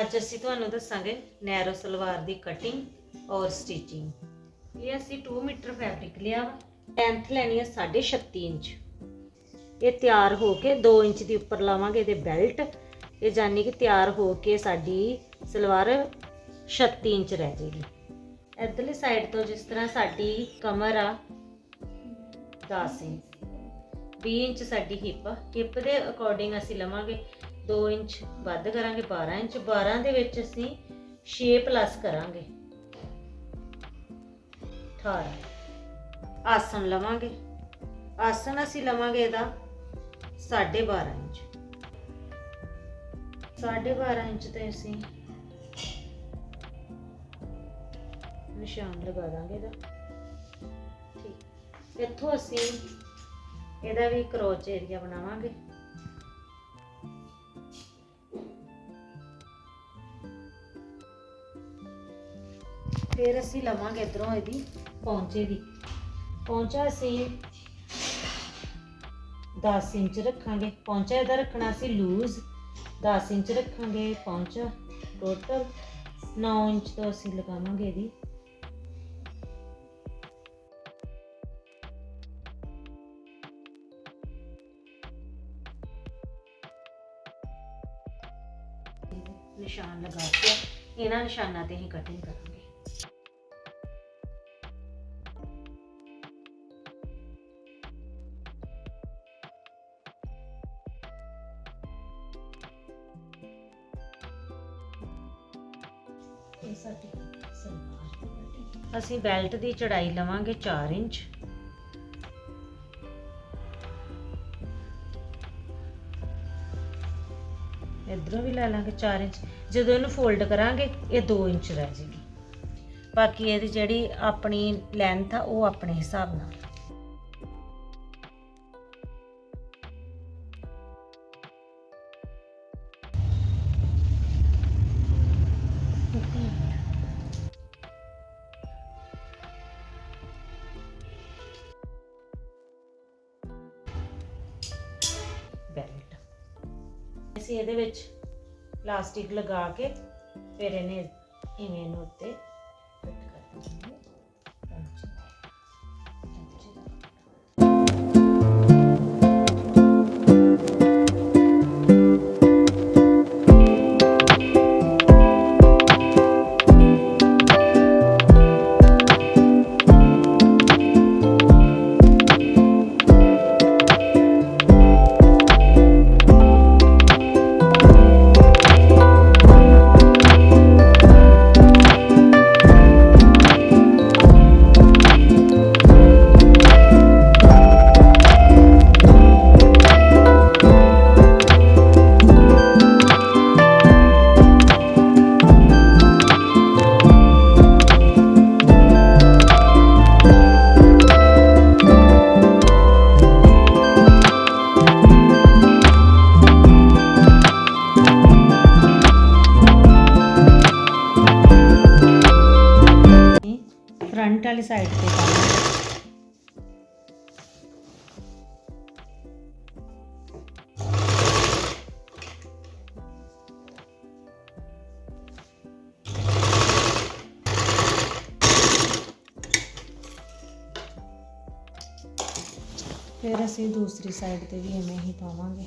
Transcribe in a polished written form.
ਅੱਜ ਅਸੀਂ ਤੁਹਾਨੂੰ ਦੱਸਾਂਗੇ ਨੈਰੋ ਸਲਵਾਰ ਦੀ ਕਟਿੰਗ ਔਰ ਸਟਿਚਿੰਗ। ਇਹ ਅਸੀਂ 2 ਮੀਟਰ ਫੈਬਰਿਕ ਲਿਆ ਵਾ, ਲੈਂਥ ਲੈਣੀ ਹੈ 36.5 ਇੰਚ। ਇਹ ਤਿਆਰ ਹੋ ਕੇ 2 ਇੰਚ ਦੀ ਉੱਪਰ ਲਾਵਾਂਗੇ ਇਹਦੇ ਬੈਲਟ। ਇਹ ਜਾਨੀ ਕਿ ਤਿਆਰ ਹੋ ਕੇ ਸਾਡੀ ਸਲਵਾਰ 36 ਇੰਚ ਰਹਿ ਜਾਏਗੀ। ਇੱਧਰਲੀ ਸਾਈਡ ਤੋਂ ਜਿਸ ਤਰ੍ਹਾਂ ਸਾਡੀ ਕਮਰ ਆ 10 ਇੰਚ, 20 ਇੰਚ ਸਾਡੀ ਹਿੱਪ ਦੇ ਅਕੋਰਡਿੰਗ ਅਸੀਂ ਲਵਾਂਗੇ 2 ਇੰਚ ਵੱਧ ਕਰਾਂਗੇ 12 ਇੰਚ। 12 ਦੇ ਵਿੱਚ ਅਸੀਂ 6 ਪਲੱਸ ਕਰਾਂਗੇ 18। ਆਸਣ ਲਵਾਂਗੇ, ਆਸਣ ਅਸੀਂ ਲਵਾਂਗੇ ਇਹਦਾ 12.5 ਇੰਚ। 12.5 ਇੰਚ ਤੇ ਅਸੀਂ ਨਿਸ਼ਾਨ ਲਗਾ ਦਾਂਗੇ ਇਹਦਾ। ਠੀਕ, ਇੱਥੋਂ ਅਸੀਂ ਇਹਦਾ ਵੀ ਕਰੋਚ ਏਰੀਆ ਬਣਾਵਾਂਗੇ। ਫਿਰ ਅਸੀਂ ਲਵਾਂਗੇ ਇਧਰੋਂ ਇਹਦੀ ਪੌਂਚੇ ਦੀ। ਪੌਂਚਾ ਅਸੀਂ 10 ਇੰਚ ਰੱਖਾਂਗੇ। ਪੌਂਚਾ ਇਹਦਾ ਰੱਖਣਾ ਅਸੀਂ ਲੂਜ਼ 10 ਇੰਚ ਰੱਖਾਂਗੇ। ਪੌਂਚਾ ਟੋਟਲ 9 ਇੰਚ ਤੋਂ ਅਸੀਂ ਲਗਾਵਾਂਗੇ ਇਹਦੀ। ਨਿਸ਼ਾਨ ਲਗਾ ਕੇ ਇਹਨਾਂ ਨਿਸ਼ਾਨਾਂ ਤੇ ਹੀ ਕਟਿੰਗ ਕਰਾਂਗੇ। ਅਸੀਂ ਬੈਲਟ ਦੀ ਚੌੜਾਈ ਲਵਾਂਗੇ 4 ਇੰਚ। ਇਧਰੋਂ ਵੀ ਲੈ ਲਾਂਗੇ 4 ਇੰਚ। ਜਦੋਂ ਇਹਨੂੰ ਫੋਲਡ ਕਰਾਂਗੇ ਇਹ 2 ਇੰਚ ਰਹਿ ਜਾਏਗੀ। ਬਾਕੀ ਇਹਦੀ ਜਿਹੜੀ ਆਪਣੀ ਲੈਂਥ ਆ ਉਹ ਆਪਣੇ ਹਿਸਾਬ ਨਾਲ। ਬੈਲਟ ਅਸੀਂ ਇਹਦੇ ਵਿੱਚ ਪਲਾਸਟਿਕ ਲਗਾ ਕੇ ਫਿਰ ਇਹਨੇ ਇਵੇਂ ਨੂੰ ਉੱਤੇ ਫਿੱਟ ਕਰ ਦਿੰਦੇ। फ्रंट वाली साइड पे पाएंगे। फिर असी दूसरी साइड पे भी इवें ही पावांगे।